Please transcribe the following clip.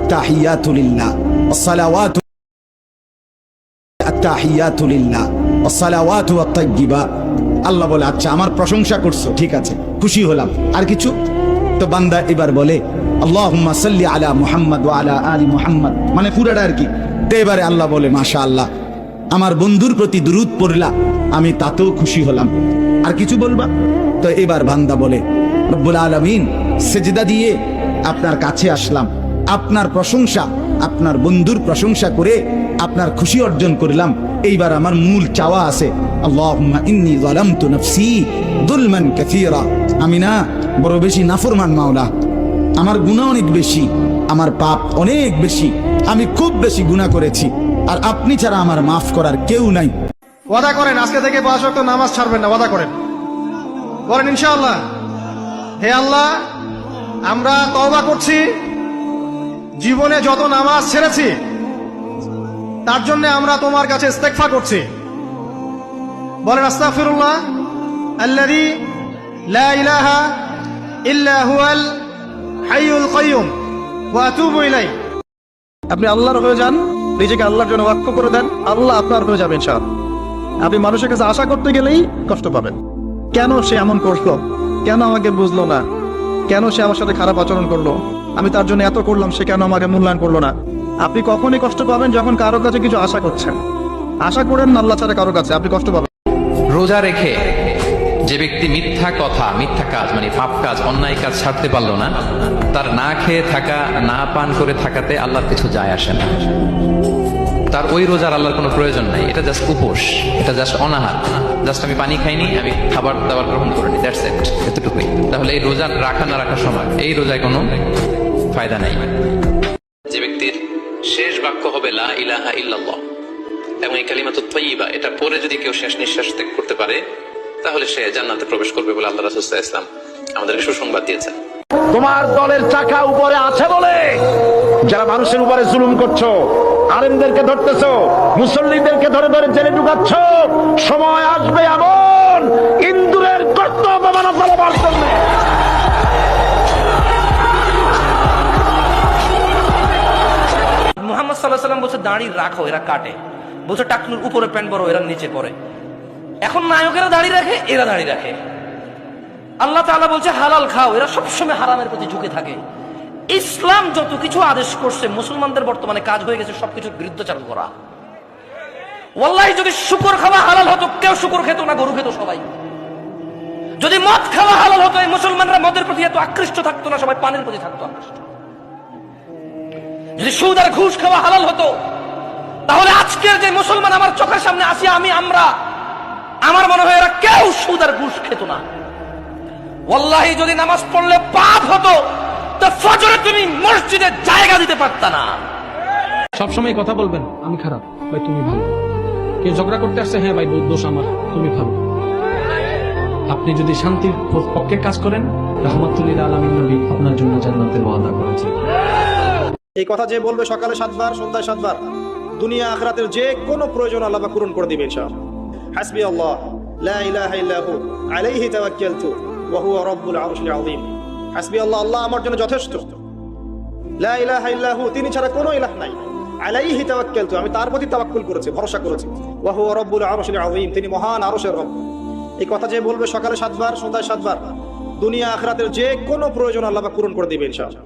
আত-তাহিয়াতু লিল্লাহ ওয়াস-সালাওয়াতু আত-তাহিয়াতু লিল্লাহ ওয়াস-সালাওয়াতু ওয়াত-তাইয়্যিবাত। আল্লাহ বলে আচ্ছা আমার প্রশংসা করছো, ঠিক আছে, খুশি হলাম, আর কিছু? তো বান্দা এবার বলে আল্লাহুম্মা সাল্লি আলা মুহাম্মদ ওয়া আলা আলি মুহাম্মদ, মানে পুরাটা আর কি। তো এবারে আল্লাহ বলে মাশাআল্লাহ, আমার বন্ধুর প্রতি দুরূদ পড়লা, আমি তাতেও খুশি হলাম, আর কিছু বলবা? তো এবার বান্দা বলে রব্বুল আলামিন, সেজদা দিয়ে আপনার কাছে আসলাম, আপনার প্রশংসা, আপনার বন্ধুর প্রশংসা করে আপনার খুশি অর্জন করলাম। এইবার আমার মূল চাওয়া আছে, আল্লাহুম্মা ইন্নী যালামতু নাফসি যুলমান কাসীরা, আমি না বড় বেশি নাফরমান মাওলা, আমার গুনাহ অনেক বেশি, আমার পাপ অনেক বেশি, আমি খুব বেশি গুনাহ করেছি, আর আপনি ছাড়া আমার মাফ করার কেউ নাই। ওয়াদা করেন আজকে থেকে 5 ওয়াক্ত নামাজ ছাড়বেন না, ওয়াদা করেন, বলেন ইনশাআল্লাহ। হে আল্লাহ, আমরা তওবা করছি, জীবনে যত নামাজ ছেড়েছি তার জন্য আমরা তোমার কাছে ইস্তেগফার করছি। বলেন আস্তাগফিরুল্লাহ আল্লাযী লা ইলাহা ইল্লা হুয়াল হাইয়ুল কাইয়্যুম ওয়া আতুবু ইলাইহি। আপনি আল্লাহর হয়ে যান, নিজেকে আল্লাহর জন্য ওয়াকফ করে দেন, আল্লাহ আপনার হয়ে যাবেন ইনশাআল্লাহ। আপনি মানুষের কাছে আশা করতে গেলেই কষ্ট পাবেন, কেন সে এমন করলো, কেন আমাকে বুঝলো না, কেন সে আমার সাথে খারাপ আচরণ করলো, আমি তার জন্য এত করলাম, সে কেন আমাকে মূল্যায়ন করলো না। আপনি কখনই কষ্ট পাবেন যখন কারোর কাছে কিছু আশা করছেন। আশা করেন না আল্লাহ ছাড়া কারোর কাছে, আপনি কষ্ট পাবেন। রোজা রেখে যে ব্যক্তি মিথ্যা কথা, মিথ্যা কাজ, মানে পাপ কাজ, অন্যায় কাজ ছাড়তে পারলো না, তার না খেয়ে থাকা, না পান করে থাকাতে আল্লাহর কিছু যায় আসে না। তার ওই রোজার আল্লাহর কোনো প্রয়োজন নাই, এটা জাস্ট উপোস, এটা জাস্ট অনাহার, জাস্ট আমি পানি খাইনি, আমি খাবার দাবার গ্রহণ করিনি, দ্যাটস ইট, এতটুকুই। তাহলে এই রোজা রাখা না রাখার সময় এই রোজায় কোনো ফায়দা নাই। যে ব্যক্তির শেষ বাক্য হবে লা ইলাহা ইল্লাল্লাহ এবং এই কালিমাতুত তাইয়্যিবা, এটা পরে যদি কেউ শেষ নিঃশ্বাস ত্যাগ করতে পারে তাহলে সে জান্নাতে প্রবেশ করবে বলে আল্লাহ রাসূল সাল্লাল্লাহু আলাইহি ওয়াসাল্লাম আমাদেরকে সুসংবাদ দিয়েছেন। তোমার দলের চাকা উপরে আছে বলে যারা মানুষের উপরে জুলুম করছো, আলেমদেরকে ধরতেছো, মুসল্লিদেরকে ধরে ধরে জেলে ঢুকাচ্ছ, সময় আসবে এমন ইন্দুরের গর্ত অপমান ফলাবার জন্য। মুহাম্মদ সাল্লাল্লাহু আলাইহি ওয়াসাল্লাম বলছে দাড়ি রাখো, এরা কাটে, বলছে টাকনুর উপরে প্যান্ট বড়, এরা নিচে পরে। এখন নায়কেরা দাড়ি রাখে, এরা দাড়ি রাখে। আল্লাহ তাআলা বলছে হালাল খাও, এরা সবসময় হারামের প্রতি ঝুঁকে থাকে। ইসলাম যত কিছু আদেশ করছে, মুসলমানদের বর্তমানে কাজ হয়ে গেছে সবকিছুর বিরুদ্ধাচরণ করা। ওয়াল্লাহি যদি শুকর খাওয়া হালাল হতো, কেউ শুকর খেত না, গরু খেত সবাই। যদি মদ খাওয়া হালাল হতো, এই মুসলমানরা মদের প্রতি এত আকৃষ্ট থাকতো না, সবাই পানের প্রতি থাকতো আকৃষ্ট। যদি সুদ আর ঘুষ খাওয়া হালাল হতো, তাহলে আজকের যে মুসলমান আমার চোখের সামনে আসি, আমরা আমার মনে হয় এরা কেউ সুদ আর ঘুষ খেত না। ওয়াল্লাহি যদি নামাজ পড়লে পাপ হতো, তো ফজরে তুমি মসজিদে জায়গা দিতে পারতা না। সবসময় কথা বলবেন আমি খারাপ, ভাই তুমি ভালো। কেউ ঝগড়া করতে আসছে, হ্যাঁ ভাই দোষ আমার, তুমি ভালো। আপনি যদি শান্তির পক্ষে কাজ করেন, রাহমাতুল লিল আলামিন নবী আপনার জন্য জান্নাতের ওয়াদা করেছেন। এই কথা যে বলবে সকালে 7 বার, সন্ধ্যায় 7 বার, দুনিয়া আখিরাতের যে কোনো প্রয়োজন আল্লাহ পাক পূরণ করে দিবে ইনশাআল্লাহ। হাসবি আল্লাহ লা ইলাহা ইল্লা হু আলাইহি তাওয়াক্কালতু ওয়া হুয়া রাব্বুল আরশিল আযীম। হাসবি আল্লাহ, আল্লাহ আমার জন্য যথেষ্ট। লা ইলাহা ইল্লা হু, তিনি ছাড়া কোনো ইলাহ নাই। আলাইহি তাওয়াক্কালতু, আমি তার প্রতি তাওয়াক্কুল করেছি, ভরসা করেছি। ওয়া হুয়া রাব্বুল আরশিল আযীম, তিনি মহান আরশের রব। এই কথা যে বলবে সকালে 7 বার, সন্ধ্যায় 7 বার, দুনিয়া আখিরাতের যে কোনো প্রয়োজন আল্লাহ পাক পূরণ করে দিবে ইনশাআল্লাহ।